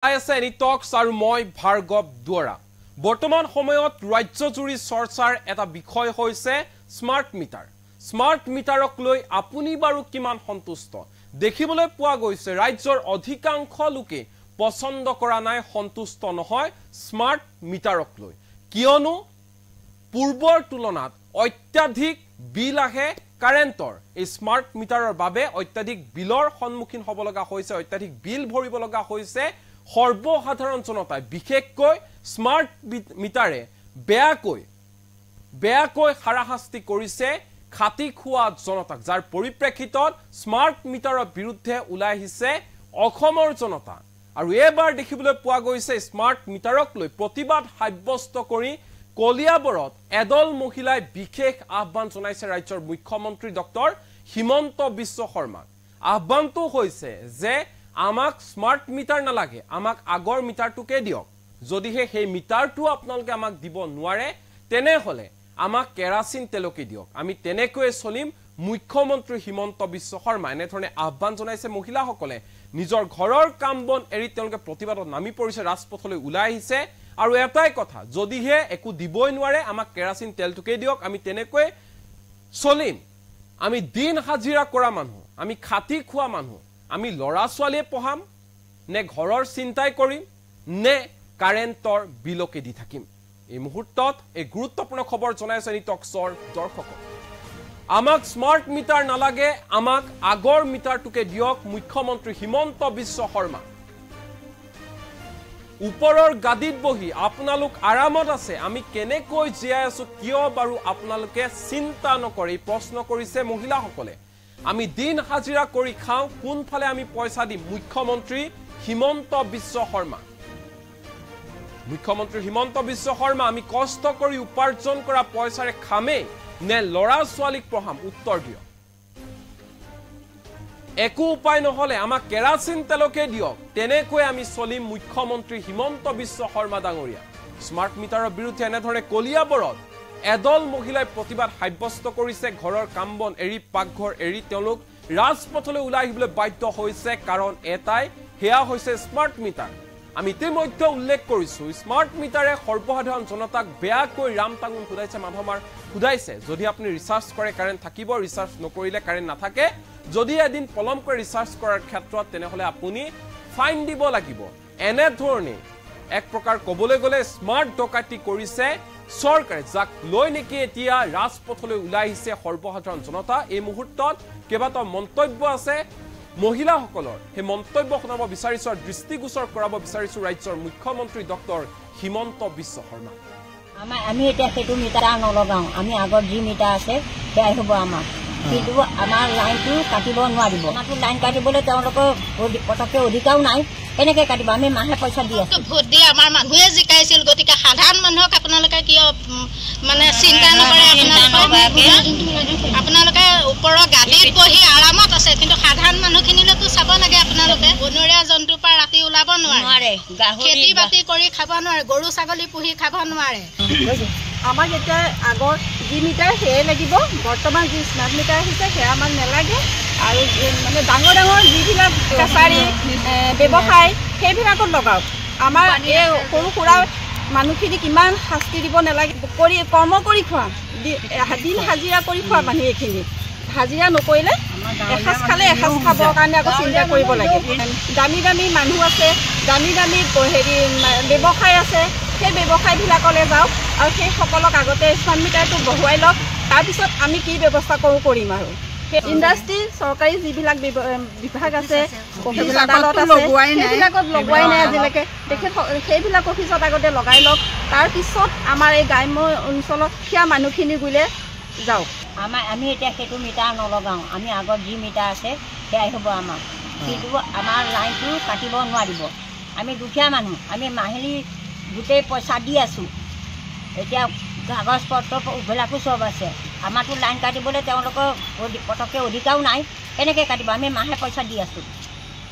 আছে নিটক্স আৰু মই ভাৰ্গৱ দুৱাৰা বৰ্তমান সময়ত ৰাজ্যজুৰি চৰ্চাৰ এটা বিষয় হৈছে স্মাৰ্ট মিটাৰক লৈ আপুনি বাৰু কিমান সন্তুষ্ট দেখিবলৈ পোৱা গৈছে ৰাজ্যৰ অধিকাংশ লোকে পছন্দ কৰা নাই সন্তুষ্ট নহয় স্মাৰ্ট মিটাৰক লৈ কিয়নো পূৰ্বৰ তুলনাত অত্যাধিক বিল আহে কাৰেণ্টৰ এই স্মাৰ্ট মিটাৰৰ বাবে অত্যাধিক বিলৰ সন্মুখীন হ'ব লগা হৈছে অত্যাধিক বিল ভৰিব লগা হৈছে সৰ্বসাধাৰণ জনতাই বিশেষকৈ স্মাৰ্ট মিটাৰে বেয়াকৈ হাৰাশাস্তি কৰিছে খাতি খোৱা জনতাক যাৰ পৰিপ্ৰেক্ষিতত স্মাৰ্ট মিটাৰৰ বিৰুদ্ধে ওলাই আহিছে অসমৰ জনতা আৰু এবাৰ দেখিবলৈ পোৱা গৈছে স্মাৰ্ট মিটাৰক লৈ প্ৰতিবাদ সাব্যস্ত কৰি কলিয়াবৰত এদল মহিলাই বিশেষ আহ্বান জনাইছে ৰাজ্যৰ মুখ্যমন্ত্ৰী ডক্টৰ হিমন্ত বিশ্ব শৰ্মা আহ্বানটো হৈছে যে আমাক স্মাৰ্ট মিটাৰ নালাগে আমাক আগৰ মিটাৰটোকে দিয়ক যদিহে সেই মিটাৰটো আপোনালোকে আমাক দিব নোৱাৰে তেনেহলে আমাক কেৰাচিন তেলকে দিয়ক আমি তেনেকৈ চলিম মুখ্যমন্ত্ৰী হিমন্ত বিশ্ব শৰ্মা এনেধৰণে আহ্বান জনাইছে মহিলাসকলে নিজৰ ঘৰৰ কাম বন এৰি তেওঁলোকে প্ৰতিবাদত নামি পৰিছে ৰাজপথলৈ ওলাই আহিছে আৰু এটাই কথা যদিহে একো দিবই নোৱাৰে আমাক কেৰাচিন তেলটোকে দিয়ক আমি তেনেকৈ চলিম আমি দিন হাজিৰা কৰা মানুহ আমি খাতি খোৱা মানুহ আমি লৰা ছোৱালীয়ে পঢ়াম নে ঘৰৰ চিন্তাই কৰিম নে কাৰেণ্টৰ বিলকে দি থাকিম এই মুহূৰ্তত এই গুৰুত্বপূৰ্ণ খবৰ জনাইছে নিটক্সৰ দৰ্শকক আমাক স্মাৰ্ট মিটাৰ নালাগে আমাক আগৰ মিটাৰটোকে দিয়ক মুখ্যমন্ত্ৰী হিমন্ত বিশ্ব শৰ্মা ওপৰৰ গাদীত বহি আপোনালোক আৰামত আছে আমি কেনেকৈ জীয়াই আছো কিয় বাৰু আপোনালোকে চিন্তা নকৰি প্ৰশ্ন কৰিছে মহিলাসকলে আমি দিন হাজিৰা কৰি খাওঁ কোনফালে আমি পইচা দিম মুখ্যমন্ত্ৰী হিমন্ত বিশ্ব শৰ্মা আমি কষ্ট কৰি উপাৰ্জন কৰা পইচাৰে খামে নে লৰা ছোৱালীক পঢ়াম উত্তৰ দিয়ক একো উপায় নহলে আমাক কেৰাচিন তেলকে দিয়ক তেনেকৈ আমি চলিম মুখ্যমন্ত্ৰী হিমন্ত বিশ্ব শৰ্মা ডাঙৰীয়া স্মাৰ্ট মিটাৰৰ বিৰুদ্ধে এনেধৰণে কলিয়াবৰত এদল মহিলাই প্ৰতিবাদ সাব্যস্ত কৰিছে ঘৰৰ কাম বন এৰি পাকঘৰ এৰি তেওঁলোক ৰাজপথলৈ ওলাই আহিবলৈ বাধ্য হৈছে কাৰণ এটাই হেয়া হৈছে স্মাৰ্ট মিটাৰ আমি ইতিমধ্যে উল্লেখ কৰিছো স্মাৰ্ট মিটাৰে সৰ্বসাধাৰণ জনতাক বেয়াকৈ ৰাম টাঙুন খুদাইছে যদি আপুনি ৰিচাৰ্জ কৰে কাৰেণ্ট থাকিব ৰিচাৰ্জ নকৰিলে কাৰেণ্ট নাথাকে যদি এদিন পলম কৰি ৰিচাৰ্জ কৰাৰ ক্ষেত্ৰত তেনেহলে আপুনি ফাইন দিব লাগিব এনে ধৰণে এক প্ৰকাৰ কবলৈ গলে স্মাৰ্ট ডকাইতি কৰিছে চৰকাৰে যাক লৈ নেকি এতিয়া ৰাজপথলৈ ওলাই আহিছে সৰ্বসাধাৰণ জনতা এই মুহূৰ্তত কেইবাটাও মন্তব্য আছে মহিলাসকলৰ সেই মন্তব্য শুনাব বিচাৰিছো আৰু দৃষ্টিগোচৰ কৰাব বিচাৰিছো ৰাজ্যৰ মুখ্যমন্ত্ৰী ডক্টৰ হিমন্ত বিশ্ব শৰ্মা আমি এতিয়া সেইটো মিটাৰ নলগাওঁ আমি আগৰ যি মিটাৰ আছে সেয়াই হ'ব আমাক কিন্তু আমাৰ লাইনটো কাটিব নোৱাৰিব আমাৰতো লাইন কাটিবলৈ তেওঁলোকৰ পটককে অধিকাৰো নাই এনেকৈ কাটিব আমি মাহে পইচা দি আছো ভোট দি আমাৰ মানুহে জিকাইছিল গতিকে সাধাৰণ মানুহক আপোনালোকে কিয় মানে চিন্তা নকৰে আপোনালোকে ওপৰৰ গাদীত বহি আৰামত আছে কিন্তু সাধাৰণ মানুহখিনিলৈকো চাব লাগে আপোনালোকে বনৰীয়া জন্তুৰ পৰা ৰাতি ওলাব নোৱাৰে খেতি বাতি কৰি খাব নোৱাৰে গৰু ছাগলী পুহি খাব নোৱাৰে আমাক এতিয়া আগৰ যি মিটাৰ সেয়াই লাগিব বৰ্তমান যি স্মাৰ্ট মিটাৰ আহিছে সেয়া আমাক নালাগে আৰু মানে ডাঙৰ যিবিলাক কাছাৰী ব্যৱসায় সেইবিলাকত লগাওক আমাৰ এই সৰু সুৰা মানুহখিনি কিমান শাস্তি দিব নালাগে কৰ্ম কৰি খোৱা দিন হাজিৰা কৰি খোৱা মানুহ এইখিনি হাজিৰা নকৰিলে এসাঁজ খালে এসাঁজ খাবৰ কাৰণে আকৌ চিন্তা কৰিব লাগে দামী মানুহ আছে দামী ব্যৱসায় আছে সেই ব্যৱসায়বিলাকলৈ যাওক আৰু সেইসকলক আগতে স্মাৰ্ট মিটাৰটো বহুৱাই লওক তাৰপিছত আমি কি ব্যৱস্থা কৰিম আৰু ইণ্ডাষ্ট্ৰী চৰকাৰী যিবিলাক বিভাগ আছে অফিচ আদালত আছে সেইবিলাকত লগোৱাই নাই আজিলৈকে সেইবিলাক অফিচত আগতে লগাই লওক তাৰপিছত আমাৰ এই গ্ৰাম্য অঞ্চলত সেয়া মানুহখিনি গ'লে যাওক আমি এতিয়া সেইটো মিটাৰ নলগাওঁ আমি আগৰ যি মিটাৰ আছে সেয়াই হ'ব আমাক কিন্তু আমাৰ লাইনটো কাটিব নোৱাৰিব আমি দুখীয়া মানুহ আমি মাহিলী গোটেই পইচা দি আছোঁ এতিয়া কাগজ পত্ৰবিলাকো চব আছে আমাৰতো লাইন কাটিবলৈ তেওঁলোকৰ পটককৈ অধিকাৰো নাই এনেকৈ কাটিব আমি মাহে পইচা দি আছোঁ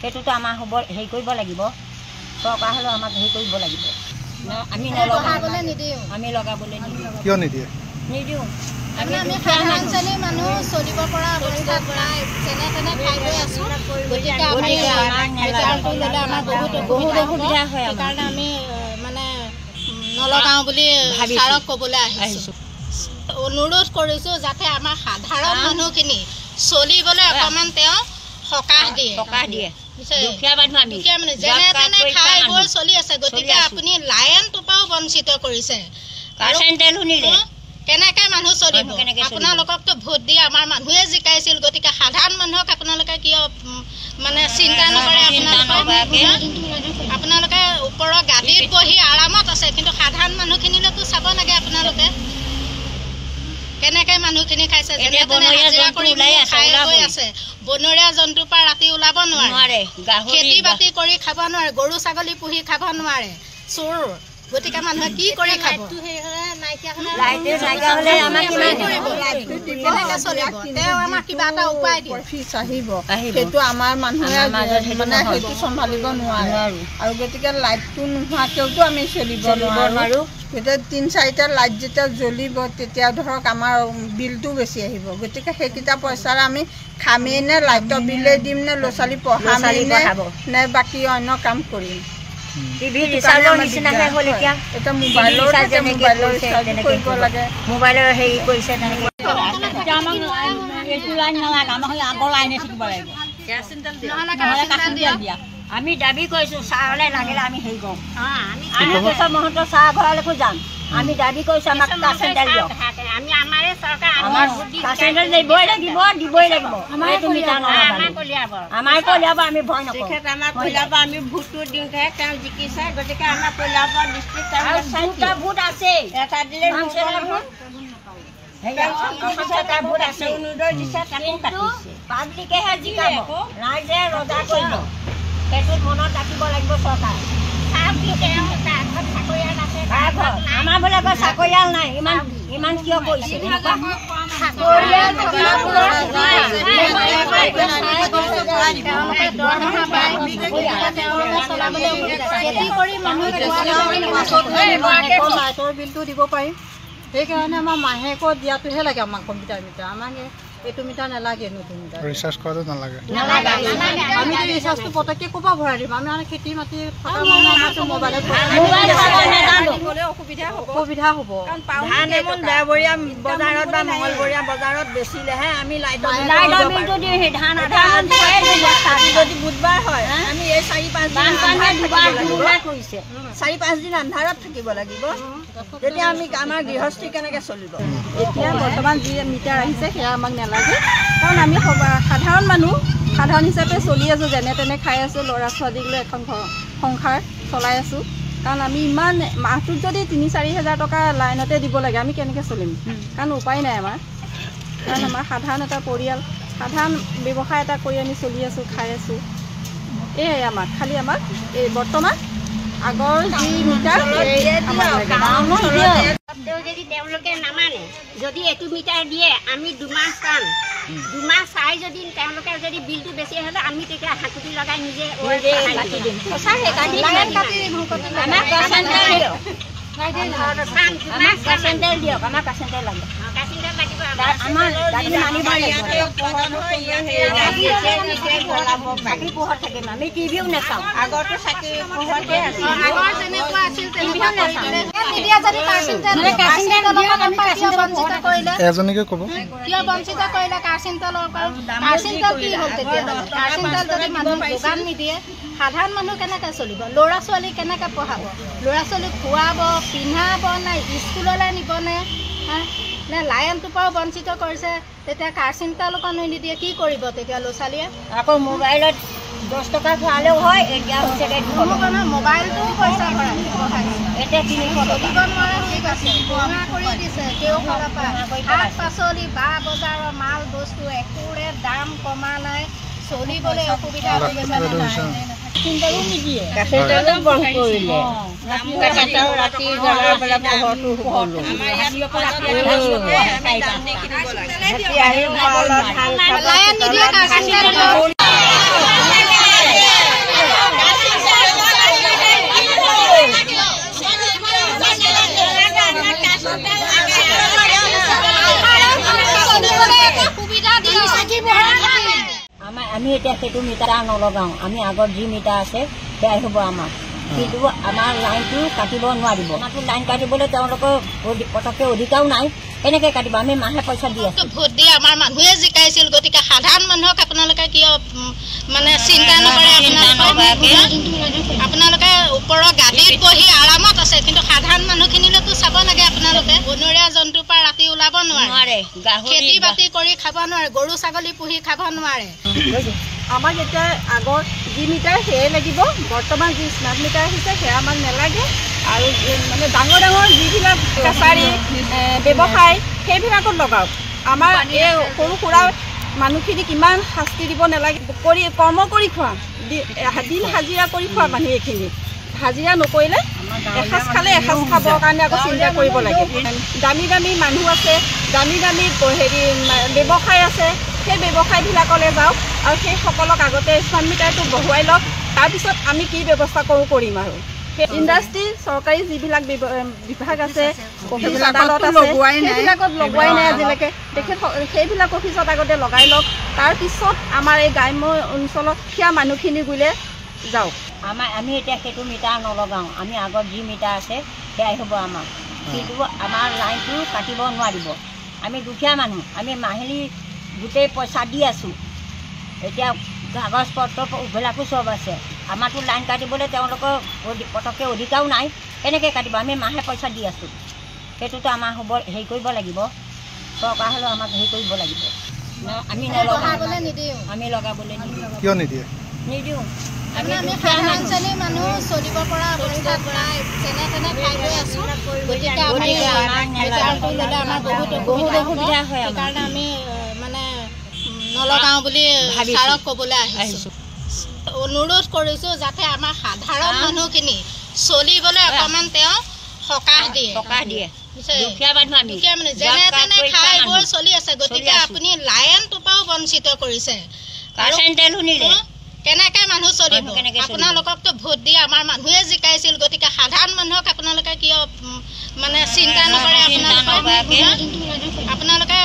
সেইটোতো আমাৰ হ'ব হেৰি কৰিব লাগিব চৰকাৰ হ'লেও আমাক হেৰি কৰিব লাগিব আমি নলগাবলৈ নিদিওঁ আমি লগাবলৈ নিদিওঁ কিয় নিদিয়ে নিদিওঁ আমি সাধাৰণ শ্ৰেণীৰ মানুহ চলিব পৰা অৱস্থাত নাই যেনে তেনে খাই গৈ আছোঁ গতিকে আমাৰ বহুত অসুবিধা হয় সেইকাৰণে আমি মানে নলগাওঁ বুলি ছাৰক ক'বলৈ আহিছোঁ অনুৰোধ কৰিছোঁ যাতে আমাৰ সাধাৰণ মানুহখিনি চলিবলৈ অকণমান তেওঁ সকাহ দিয়ে যেনে তেনে খাই বৈ চলি আছে গতিকে আপুনি লাইনটোৰ পৰাও বঞ্চিত কৰিছে কেনেকৈ মানুহ চলিব আপোনালোককতো ভোট দি আমাৰ মানুহে জিকাইছিল গতিকে সাধাৰণ মানুহক আপোনালোকে কিয় মানে চিন্তা নকৰে আপোনালোকে ওপৰৰ গাড়ীত বহি আৰামত আছে কিন্তু সাধাৰণ মানুহখিনিলৈতো চাব লাগে আপোনালোকে কেনেকৈ মানুহখিনি খাইছে যেনে তেনে হাজিৰা কৰি খাই গৈ আছে বনৰীয়া জন্তুৰ পৰা ৰাতি ওলাব নোৱাৰে খেতি বাতি কৰি খাব নোৱাৰে গৰু ছাগলী পুহি খাব নোৱাৰে চোৰ গতিকে মানুহে কি কৰি খাব সেইটো আমাৰ মানুহে মানে সেইটো চম্ভালিব নোৱাৰে আৰু গতিকে লাইটটো নোহোৱাকৈতো আমি চলিব নোৱাৰোঁ তেতিয়া ৩-৪টা লাইট যেতিয়া জ্বলিব তেতিয়া ধৰক আমাৰ বিলটো বেছি আহিব গতিকে সেইকেইটা পইচাৰে আমি খামেই নে লাইটৰ বিলে দিম নে ল'ৰা ছোৱালী পঢ়ামেই নে বাকী অন্য কাম কৰিম মোবাইলৰ হেৰি কৰিছে আমি দাবী কৰিছোঁ চাহলে লাগিলে আমি হেৰি কৰোঁ মহন্ত চাহ ঘৰলৈকো যাম আমি দাবী কৰিছোঁ আমাক কাচেণ্ডেল দিয়ক দিবই লাগিব আমাৰ কলিয়াব আমি ভয় নকৰোঁ আমাৰ কলিয়াব আমি ভোটটো দিওঁতে তেওঁ জিকিছে গতিকে আমাৰ কলিয়াব ডিষ্ট্ৰিক্ট ভোট আছে এটা দিলে পাব্লিকেহে জিকাব ৰাইজে ৰজা কৰিব সেইটোত মনত ৰাখিব লাগিব চৰকাৰে আমাৰ বোলে চাকৰিয়াল নাই ইমান কিয় কৰিছে লাইটৰ বিলটো দিব পাৰিম সেইকাৰণে আমাৰ মাহেকত দিয়াটোহে লাগে আমাক কম্পিউটাৰ মিটাৰ আমাক এইটো মিটাৰ নালাগে নতুন মিটাৰ ৰিচাৰ্জ কৰাটো নালাগে আমি ৰিচাৰ্জটো পটককৈ ক'ৰ পৰা ভৰাই দিম আমি খেতি মাটি থকা মানুহ মোবাইলত অসুবিধা হ'ব ধান এমন দেওবৰীয়া বজাৰত বা মঙলবৰীয়া বজাৰত বেচিলেহে আমি লাইটৰ বিলটো দিওঁ সেই ধান যদি বুধবাৰ হয় আমি এই 4-5 দিন আন্ধাৰত থাকিব লাগিব তেতিয়া আমি আমাৰ গৃহস্থী কেনেকৈ চলিব এতিয়া বৰ্তমান যি মিটাৰ আহিছে সেয়া আমাক নালাগে কাৰণ আমি সাধাৰণ মানুহ সাধাৰণ হিচাপে চলি আছোঁ যেনে তেনে খাই আছোঁ ল'ৰা ছোৱালীক লৈ এখন সংসাৰ চলাই আছোঁ কাৰণ আমি ইমান মাহটোত যদি 3-4 হাজাৰ টকা লাইনতে দিব লাগে আমি কেনেকৈ চলিম কাৰণ উপায় নাই আমাৰ কাৰণ আমাৰ সাধাৰণ এটা পৰিয়াল সাধাৰণ ব্যৱসায় এটা কৰি আমি চলি আছোঁ খাই আছোঁ এয়াই আমাক খালি আমাক এই বৰ্তমান আগৰ যি মিটাৰ যদি তেওঁলোকে নামানে যদি এইটো মিটাৰ দিয়ে আমি 2 মাহ চাম 2 মাহ চাই যদি তেওঁলোকে যদি বিলটো বেছি হ'লে আমি তেতিয়া হাকুটি লগাই নিজে দিয়ক আমাক কাচেণ্ডেল লাগে আমি টিভিও নাচাওঁ আগতো চাকি এজনীকে ক'ব কিয় বঞ্চিত কৰিলে কাৰ্চিণ্টেলৰ কাৰ্চিণ্টেল কি হ'ল তেতিয়া কাৰ্চিণ্টেল যদি মানুহ যোগান নিদিয়ে সাধাৰণ মানুহ কেনেকৈ চলিব ল'ৰা ছোৱালী কেনেকৈ পঢ়াব ল'ৰা ছোৱালীক খোৱাব পিন্ধাব নে স্কুললৈ নিবনে নে লাইনটোৰ পৰাও বঞ্চিত কৰিছে তেতিয়া কাৰ্চিণ্টেলকো নিদিয়ে কি কৰিব তেতিয়া ল'ৰা ছোৱালীয়ে আকৌ মোবাইলত 10 টকা খোৱালেও হয় এতিয়া হৈছে মোবাইলটোও পইচা ভৰাই এতিয়া 300 দিব নোৱাৰে ঠিক আছে বঙা কৰি দিছে তেওঁ ফালৰ পৰা শাক পাচলি বা বজাৰৰ মাল বস্তু একোৰে দাম কমা নাই চলিবলৈ অসুবিধা হৈ গৈছে কাৰ্চিণ্টেলো নিদিয়ে কাৰ্চিণ্টেলো বন্ধ কৰিলে ৰাতি জ্বলাৰ পেলাই পোহৰটো সকলো আমি এতিয়া সেইটো মিটাৰ নলগাওঁ আমি আগত যি মিটাৰ আছে সেয়াই হ'ব আমাৰ কিন্তু আমাৰ লাইনটো কাটিব নোৱাৰিব আমাৰতো লাইন কাটিবলৈ তেওঁলোকৰ পটককৈ অধিকাৰো নাই এনেকৈ কাটিব আমি মাহে পইচা দি আছোঁ ভোট দি আমাৰ মানুহে জিকাইছিল গতিকে সাধাৰণ মানুহক আপোনালোকে কিয় মানে চিন্তা নকৰে আপোনালোকে ওপৰৰ গাড়ীত বহি আৰামত আছে কিন্তু সাধাৰণ মানুহখিনিলৈতো চাব লাগে আপোনালোকে বনৰীয়া জন্তুৰ পৰা ৰাতি ওলাব নোৱাৰে খেতি বাতি কৰি খাব নোৱাৰে গৰু ছাগলী পুহি খাব নোৱাৰে আমাক এতিয়া আগৰ যি মিটাৰ সেয়াই লাগিব বৰ্তমান যি স্মাৰ্ট মিটাৰ আহিছে সেয়া আমাক নালাগে আৰু মানে ডাঙৰ ডাঙৰ যিবিলাক কাছাৰী ব্যৱসায় সেইবিলাকত লগাওক আমাৰ এই সৰু সুৰা মানুহখিনিক ইমান শাস্তি দিব নালাগে কৰি কৰ্ম কৰি খোৱা দিন হাজিৰা কৰি খোৱা মানুহ এইখিনি হাজিৰা নকৰিলে এসাঁজ খালে এসাঁজ খাবৰ কাৰণে আকৌ চিন্তা কৰিব লাগে দামী দামী মানুহ আছে দামী দামী হেৰি ব্যৱসায় আছে সেই ব্যৱসায়বিলাকলৈ যাওক আৰু সেইসকলক আগতে স্মাৰ্ট মিটাৰটো বহুৱাই লওক তাৰপিছত আমি কি ব্যৱস্থা কৰিম আৰু ইণ্ডাষ্ট্ৰী চৰকাৰী যিবিলাক বিভাগ আছে অফিচ আদালত আছে সেইবিলাকত লগোৱাই নাই আজিলৈকে তেখেত সেইবিলাক অফিচত আগতে লগাই লওক তাৰপিছত আমাৰ এই গ্ৰাম্য অঞ্চলত সেয়া মানুহখিনি গ'লে যাওক আমি এতিয়া সেইটো মিটাৰ নলগাওঁ আমি আগত যি মিটাৰ আছে সেয়াই হ'ব আমাৰ কিন্তু আমাৰ লাইনটো কাটিব নোৱাৰিব আমি দুখীয়া মানুহ আমি মাহিলী গোটেই পইচা দি আছোঁ এতিয়া কাগজ পত্ৰবিলাকো চব আছে আমাৰতো লাইন কাটিবলৈ তেওঁলোকৰ পটককৈ অধিকাৰো নাই এনেকৈ কাটিব আমি মাহে পইচা দি আছোঁ সেইটোতো আমাৰ হ'ব হেৰি কৰিব লাগিব চৰকাৰ হ'লেও আমাক হেৰি কৰিব লাগিব আমি নলগাবলৈ নিদিওঁ আমি লগাবলৈ নিদিওঁ কিয় নিদিয়ে নিদিওঁ আমি সাধাৰণ শ্ৰেণীৰ মানুহ চলিব পৰা অৱস্থাত নাই যেনে তেনে খাই লৈ আছোঁ গতিকে মিটাৰটো ল'লে আমাৰ বহুত অসুবিধা হয় সেইকাৰণে আমি মানে নলগাওঁ বুলি ছাৰক ক'বলৈ আহিছোঁ অনুৰোধ কৰিছোঁ যাতে আমাৰ সাধাৰণ মানুহখিনি চলিবলৈ অকণমান তেওঁ সকাহ দিয়ে দুখীয়া মানুহ যেনে তেনে খাই বৈ চলি আছে গতিকে আপুনি লাইনটোৰ পৰাও বঞ্চিত কৰিছে কেনেকৈ মানুহ চলিব আপোনালোককতো ভোট দি আমাৰ মানুহে জিকাইছিল গতিকে সাধাৰণ মানুহক আপোনালোকে কিয় মানে চিন্তা নকৰে আপোনালোকে